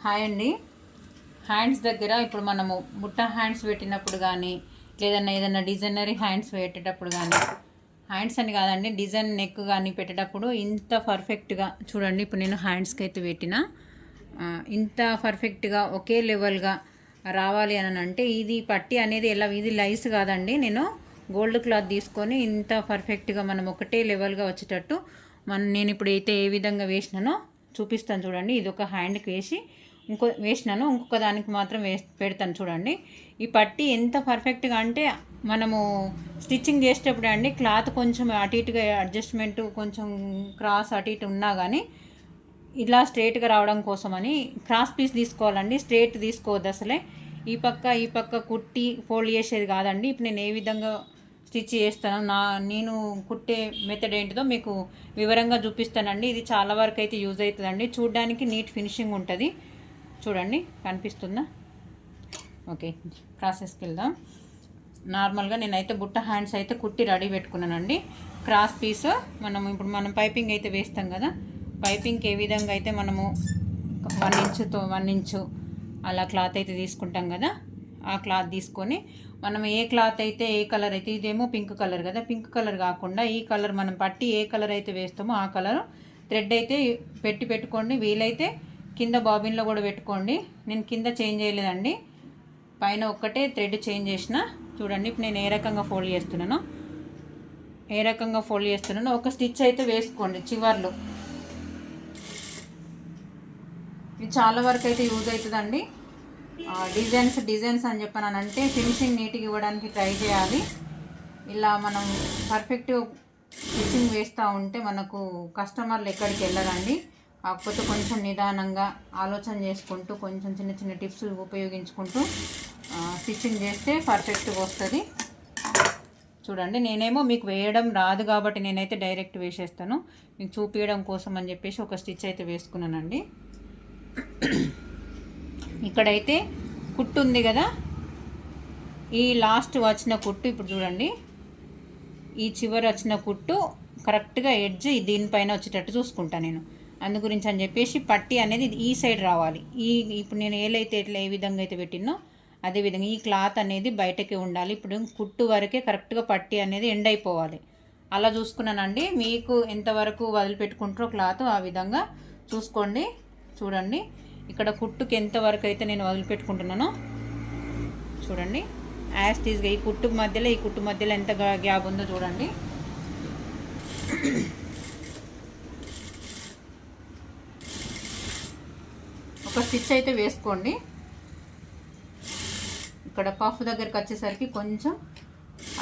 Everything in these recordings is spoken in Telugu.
హాయ్ అండి. హ్యాండ్స్ దగ్గర ఇప్పుడు మనము బుట్ట హ్యాండ్స్ పెట్టినప్పుడు కానీ ఏదైనా డిజైనరీ హ్యాండ్స్ పెట్టేటప్పుడు కానీ, హ్యాండ్స్ అని కాదండి, డిజైన్ నెక్ కానీ పెట్టేటప్పుడు ఇంత పర్ఫెక్ట్గా చూడండి. ఇప్పుడు నేను హ్యాండ్స్కి అయితే పెట్టిన ఇంత పర్ఫెక్ట్గా ఒకే లెవెల్గా రావాలి అని అంటే ఇది పట్టి అనేది ఇది లైస్ కాదండి. నేను గోల్డ్ క్లాత్ తీసుకొని ఇంత పర్ఫెక్ట్గా మనం ఒకటే లెవెల్గా వచ్చేటట్టు నేను ఇప్పుడు అయితే ఏ విధంగా వేసినానో చూపిస్తాను చూడండి. ఇది ఒక హ్యాండ్కి వేసి వేసినాను, ఇంకొక దానికి మాత్రం పెడతాను చూడండి. ఈ పట్టి ఎంత పర్ఫెక్ట్గా అంటే మనము స్టిచ్చింగ్ చేసేటప్పుడు అండి క్లాత్ కొంచెం అటు ఇటుగా అడ్జస్ట్మెంట్ కొంచెం క్రాస్ అటు ఇటు ఉన్నా కానీ ఇలా స్ట్రైట్గా రావడం కోసమని క్రాస్ పీస్ తీసుకోవాలండి, స్ట్రైట్ తీసుకోవద్దు అసలే. ఈ పక్క కుట్టి ఫోల్డ్ చేసేది కాదండి. ఇప్పుడు నేను ఏ విధంగా స్టిచ్ చేస్తాను, నేను కుట్టే మెథడ్ ఏంటిదో మీకు వివరంగా చూపిస్తానండి. ఇది చాలా వరకు అయితే యూజ్ అవుతుందండి. చూడడానికి నీట్ ఫినిషింగ్ ఉంటుంది. చూడండి కనిపిస్తుందా? ఓకే, ప్రాసెస్కి వెళ్దాం. నార్మల్గా నేనైతే బుట్ట హ్యాండ్స్ అయితే కుట్టి రెడీ పెట్టుకున్నానండి. క్రాస్ పీస్ మనం పైపింగ్ అయితే వేస్తాం కదా, పైపింగ్కి ఏ విధంగా అయితే మనము 1 ఇంచు అలా క్లాత్ అయితే తీసుకుంటాం కదా, ఆ క్లాత్ తీసుకొని మనం ఏ క్లాత్ అయితే ఏ కలర్ అయితే, ఇదేమో పింక్ కలర్ కదా, పింక్ కలర్ కాకుండా ఈ కలర్ మనం పట్టి ఏ కలర్ అయితే వేస్తామో ఆ కలర్ థ్రెడ్ అయితే పెట్టుకోండి. వీలైతే కింద బాబిన్లో కూడా పెట్టుకోండి. నేను కింద చేంజ్ చేయలేదండి, పైన ఒక్కటే థ్రెడ్ చేంజ్ చేసిన. చూడండి ఇప్పుడు నేను ఏ రకంగా ఫోల్డ్ చేస్తున్నానో ఒక స్టిచ్ అయితే వేసుకోండి చివర్లో. ఇది చాలా వరకు అయితే యూజ్ అవుతుందండి. డిజైన్స్ అని చెప్పానంటే ఫినిషింగ్ నీట్గా ఇవ్వడానికి ట్రై చేయాలి. ఇలా మనం పర్ఫెక్ట్ స్టిచ్చింగ్ వేస్తూ ఉంటే మనకు కస్టమర్లు ఎక్కడికి వెళ్ళరండి. కాకపోతే కొంచెం నిదానంగా ఆలోచన చేసుకుంటూ కొంచెం చిన్న చిన్న టిప్స్ ఉపయోగించుకుంటూ స్టిచ్చింగ్ చేస్తే పర్ఫెక్ట్గా వస్తుంది. చూడండి నేనేమో మీకు వేయడం రాదు కాబట్టి నేనైతే డైరెక్ట్ వేసేస్తాను, మీకు చూపించడం కోసం అని చెప్పేసి ఒక స్టిచ్ అయితే వేసుకున్నానండి. ఇక్కడైతే కుట్టు ఉంది కదా, ఈ లాస్ట్ వచ్చిన కుట్టు ఇప్పుడు చూడండి, ఈ చివరి వచ్చిన కుట్టు కరెక్ట్గా ఎడ్జ్ దీనిపైన వచ్చేటట్టు చూసుకుంటాను నేను. అందు గురించి అని చెప్పేసి పట్టి అనేది ఈ సైడ్ రావాలి. ఇప్పుడు నేను ఏ విధంగా అయితే పెట్టినో అదేవిధంగా ఈ క్లాత్ అనేది బయటకే ఉండాలి. ఇప్పుడు కుట్టు వరకే కరెక్ట్గా పట్టి అనేది ఎండ్ అయిపోవాలి. అలా చూసుకున్నానండి. మీకు ఎంతవరకు వదిలిపెట్టుకుంటారో క్లాత్ ఆ విధంగా చూసుకోండి. చూడండి ఇక్కడ కుట్టుకి ఎంతవరకు అయితే నేను వదిలిపెట్టుకుంటున్నానో చూడండి. యాజ్ టీజ్గా ఈ కుట్టు మధ్యలో ఎంత గ్యాప్ ఉందో చూడండి. ఒక స్టిచ్ అయితే వేసుకోండి. ఇక్కడ పఫ్ దగ్గరికి వచ్చేసరికి కొంచెం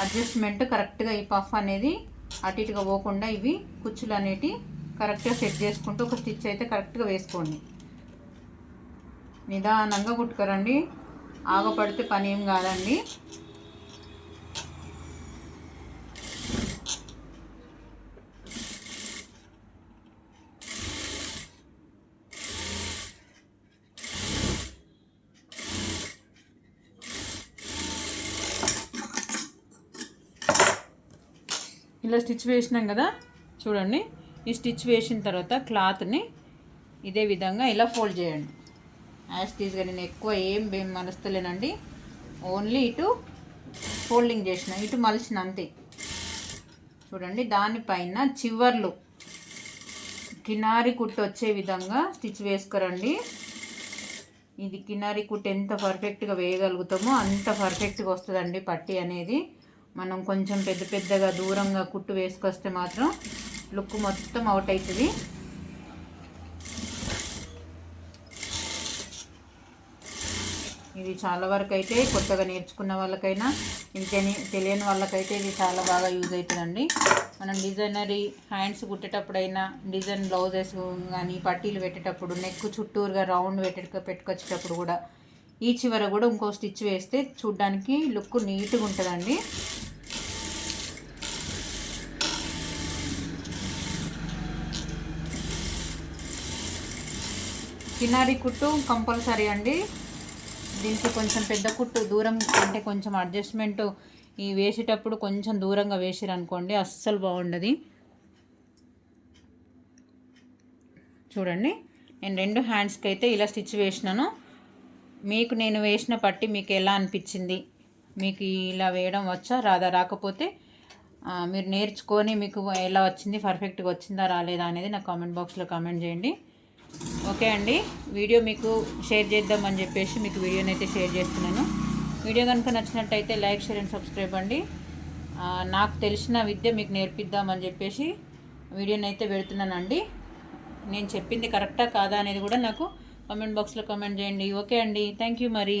అడ్జస్ట్మెంట్ కరెక్ట్గా ఈ పఫ్ అనేది అటు ఇటుగా పోకుండా ఇవి కుచ్చులు అనేటివి కరెక్ట్గా సెట్ చేసుకుంటూ ఒక స్టిచ్ అయితే కరెక్ట్గా వేసుకోండి. నిదానంగా కుట్టుకోరండి, ఆగపడితే పని ఏం కాదండి. ఇలా స్టిచ్ వేసినాం కదా చూడండి. ఈ స్టిచ్ వేసిన తర్వాత క్లాత్ని ఇదే విధంగా ఇలా ఫోల్డ్ చేయండి. యాజ్ టీజ్గా నేను ఎక్కువ ఏం మలుస్తలేనండి, ఓన్లీ ఇటు ఫోల్డింగ్ చేసిన, ఇటు మలిచిన అంతే. చూడండి దానిపైన చివర్లు కినారి కుట్టు వచ్చే విధంగా స్టిచ్ వేసుకోరండి. ఇది కినారి కుట్టు ఎంత పర్ఫెక్ట్గా వేయగలుగుతామో అంత పర్ఫెక్ట్గా వస్తుందండి పట్టి అనేది. మనం కొంచెం పెద్దగా దూరంగా కుట్టు వేసుకొస్తే మాత్రం లుక్ మొత్తం అవుట్ అవుతుంది. ఇది చాలా వరకు అయితే కొత్తగా నేర్చుకున్న వాళ్ళకైనా తెలియని వాళ్ళకైతే ఇది చాలా బాగా యూజ్ అవుతుందండి. మనం డిజైనరీ హ్యాండ్స్ కుట్టేటప్పుడైనా, డిజైన్ బ్లౌజెస్ కానీ పట్టీలు పెట్టేటప్పుడు, నెక్ చుట్టూరుగా రౌండ్ పెట్టుకొచ్చేటప్పుడు కూడా ఈ చివర కూడా ఇంకో స్టిచ్ వేస్తే చూడ్డానికి లుక్ నీట్గా ఉంటుందండి. కినారి కుట్టు కంపల్సరీ అండి. దీనికి కొంచెం పెద్ద కుట్టు దూరం అంటే కొంచెం అడ్జస్ట్మెంట్ ఈ వేసేటప్పుడు కొంచెం దూరంగా వేసిరనుకోండి అస్సలు బాగుండదు. చూడండి నేను 2 హ్యాండ్స్కి అయితే ఇలా స్టిచ్ వేసినాను. మీకు నేను వేసిన పట్టి మీకు ఎలా అనిపించింది, మీకు ఇలా వేయడం వచ్చా రాదా, రాకపోతే మీరు నేర్చుకొని మీకు ఎలా వచ్చింది, పర్ఫెక్ట్గా వచ్చిందా రాలేదా అనేది నాకు కామెంట్ బాక్స్లో కామెంట్ చేయండి. ఓకే అండి, వీడియో మీకు షేర్ చేద్దామని చెప్పేసి మీకు వీడియోని అయితే షేర్ చేస్తున్నాను. వీడియో కనుక నచ్చినట్టయితే లైక్, షేర్ అండ్ సబ్స్క్రైబ్ అండి. నాకు తెలిసిన విద్య మీకు నేర్పిద్దామని చెప్పేసి వీడియోని అయితే పెడుతున్నానండి. నేను చెప్పింది కరెక్టా కాదా అనేది కూడా నాకు కామెంట్ బాక్స్లో కామెంట్ చేయండి. ఓకే అండి, థ్యాంక్ యూ మరి.